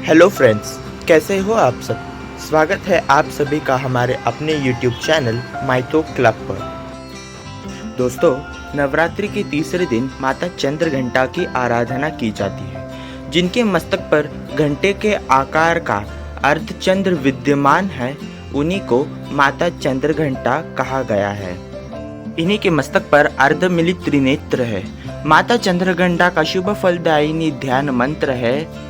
Hello friends, कैसे हो आप सब। स्वागत है आप सभी का हमारे अपने YouTube चैनल माइतो क्लब पर। दोस्तों, नवरात्रि के तीसरे दिन माता चंद्रघंटा की आराधना की जाती है, जिनके मस्तक पर घंटे के आकार का अर्धचंद्र विद्यमान है। उन्हीं को माता चंद्रघंटा कहा गया है। इन्हीं के मस्तक पर अर्धमिलित त्रिनेत्र है। माता चंद्रघंटा का शुभ फलदायिनी ध्यान मंत्र है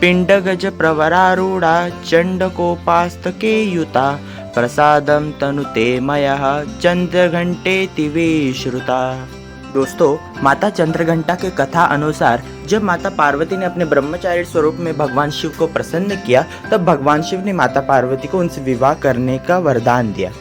पिंड गज प्रवरारूढ़ा चंडकोपास्तके युता प्रसादम तनुते मयः चंद्रघंटेति विश्रुता। दोस्तों, माता चंद्रघंटा के कथा अनुसार जब माता पार्वती ने अपने ब्रह्मचारी स्वरूप में भगवान शिव को प्रसन्न किया, तब भगवान शिव ने माता पार्वती को उनसे विवाह करने का वरदान दिया।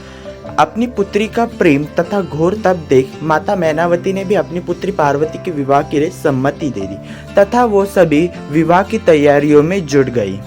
अपनी पुत्री का प्रेम तथा घोर तप देख माता मैनावती ने भी अपनी पुत्री पार्वती के विवाह के लिए सम्मति दे दी तथा वो सभी विवाह की तैयारियों में जुट गई।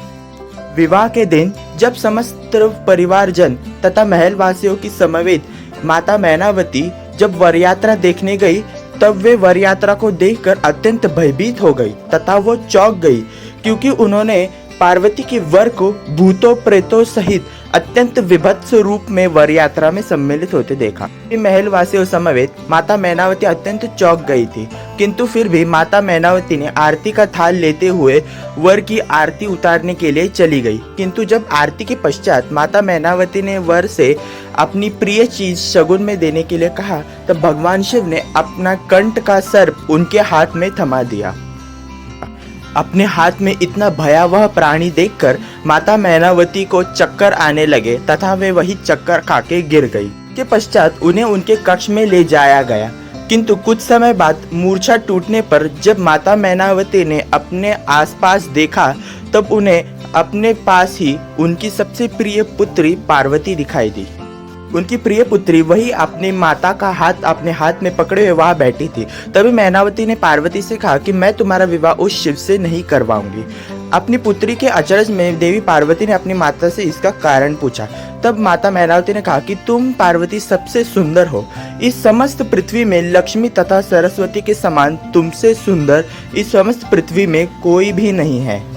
विवाह के दिन जब समस्त परिवारजन तथा महलवासियों की समवेत माता मैनावती जब वरयात्रा देखने गई, तब वे वरयात्रा को देखकर अत्यंत भयभीत हो गई तथा वो चौंक गई, क्योंकि उन्होंने पार्वती के वर को भूतों प्रेतों सहित अत्यंत विभत्स रूप में वर यात्रा में सम्मिलित होते देखा। महलवासियों समेत माता मैनावती अत्यंत चौंक गई थी, किंतु फिर भी माता मैनावती ने आरती का थाल लेते हुए वर की आरती उतारने के लिए चली गई। किंतु जब आरती के पश्चात माता मैनावती ने वर से अपनी प्रिय चीज शगुन में देने के लिए कहा, तब भगवान शिव ने अपना कंठ का सर्प उनके हाथ में थमा दिया। अपने हाथ में इतना भयावह प्राणी देखकर माता मैनावती को चक्कर आने लगे तथा वे वही चक्कर खाके गिर गई। के पश्चात उन्हें उनके कक्ष में ले जाया गया, किंतु कुछ समय बाद मूर्छा टूटने पर जब माता मैनावती ने अपने आसपास देखा, तब उन्हें अपने पास ही उनकी सबसे प्रिय पुत्री पार्वती दिखाई दी। उनकी प्रिय पुत्री वही अपनी माता का हाथ अपने हाथ में पकड़े हुए वहां बैठी थी। तभी मैनावती ने पार्वती से कहा कि मैं तुम्हारा विवाह उस शिव से नहीं करवाऊंगी। अपनी पुत्री के अचरज में देवी पार्वती ने अपनी माता से इसका कारण पूछा। तब माता मैनावती ने कहा कि तुम पार्वती सबसे सुंदर हो। इस समस्त पृथ्वी में लक्ष्मी तथा सरस्वती के समान तुमसे सुंदर इस समस्त पृथ्वी में कोई भी नहीं है।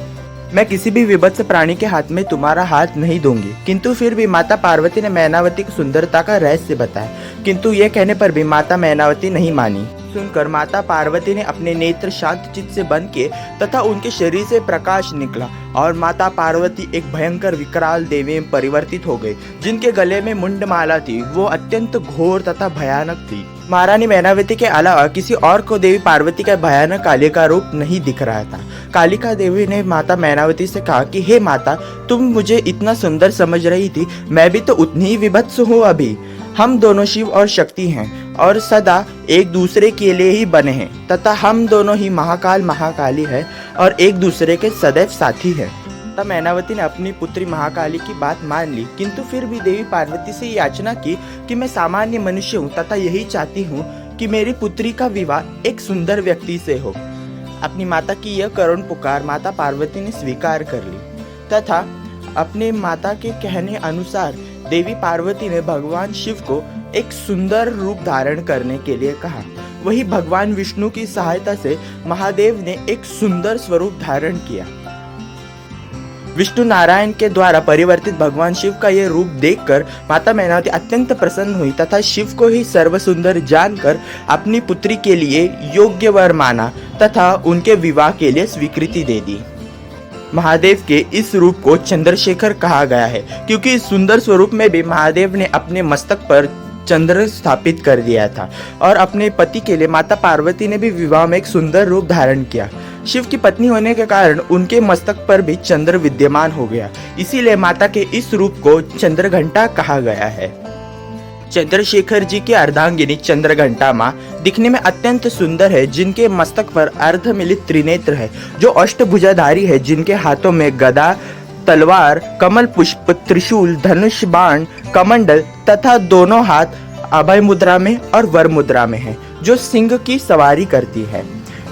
मैं किसी भी विभत्स प्राणी के हाथ में तुम्हारा हाथ नहीं दूंगी। किंतु फिर भी माता पार्वती ने मैनावती की सुंदरता का रहस्य बताया, किंतु ये कहने पर भी माता मैनावती नहीं मानी। सुनकर माता पार्वती ने अपने नेत्र शांत चित्त से बंद किए तथा उनके शरीर से प्रकाश निकला और माता पार्वती एक भयंकर विकराल देवी में परिवर्तित हो गई। जिनके गले में मुंडमाला थी, वो अत्यंत घोर तथा भयानक थी। महारानी मैनावती के अलावा किसी और को देवी पार्वती का भयानक कालिका रूप नहीं दिख रहा था। कालिका देवी ने माता मैनावती से कहा कि हे माता, तुम मुझे इतना सुंदर समझ रही थी, मैं भी तो उतनी ही विभत्स हूँ। अभी हम दोनों शिव और शक्ति हैं और सदा एक दूसरे के लिए ही बने हैं तथा हम दोनों ही महाकाल महाकाली है और एक दूसरे के सदैव साथी हैं। तब मैनावती ने अपनी पुत्री महाकाली की बात मान ली, किंतु फिर भी देवी पार्वती से याचना की कि मैं सामान्य मनुष्य हूँ तथा यही चाहती हूँ कि मेरी पुत्री का विवाह एक सुंदर व्यक्ति से हो। अपनी माता की यह करुण पुकार माता पार्वती ने स्वीकार कर ली तथा अपने माता के कहने अनुसार देवी पार्वती ने भगवान शिव को एक सुंदर रूप धारण करने के लिए कहा। वही भगवान विष्णु की सहायता से महादेव ने एक सुंदर स्वरूप धारण किया। विष्णु नारायण के द्वारा परिवर्तित भगवान शिव का यह रूप देखकर माता मैनावती अत्यंत प्रसन्न हुई तथा शिव को ही सर्वसुंदर जानकर अपनी पुत्री के लिए योग्य वर माना तथा उनके विवाह के लिए स्वीकृति दे दी। महादेव के इस रूप को चंद्रशेखर कहा गया है, क्योंकि इस सुंदर स्वरूप में भी महादेव ने अपने मस्तक पर चंद्र स्थापित कर दिया था और अपने पति के लिए माता पार्वती ने भी विवाह में एक सुंदर रूप धारण किया। शिव की पत्नी होने के कारण उनके मस्तक पर भी चंद्र विद्यमान हो गया, इसीलिए माता के इस रूप को चंद्रघंटा कहा गया है। चंद्रशेखर जी की अर्धांगिनी चंद्रघंटा माँ दिखने में अत्यंत सुंदर है, जिनके मस्तक पर अर्धमिलित त्रिनेत्र है, जो अष्टभुजाधारी है, जिनके हाथों में गदा, तलवार, कमल पुष्प, त्रिशूल, धनुष, बाण, कमंडल तथा दोनों हाथ अभय मुद्रा में और वर मुद्रा में है, जो सिंह की सवारी करती है।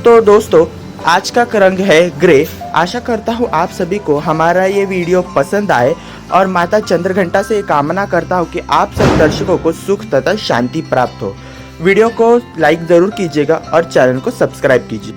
तो दोस्तों, आज का रंग है ग्रे। आशा करता हूँ आप सभी को हमारा ये वीडियो पसंद आए और माता चंद्रघंटा से कामना करता हूँ कि आप सब दर्शकों को सुख तथा शांति प्राप्त हो। वीडियो को लाइक जरूर कीजिएगा और चैनल को सब्सक्राइब कीजिए।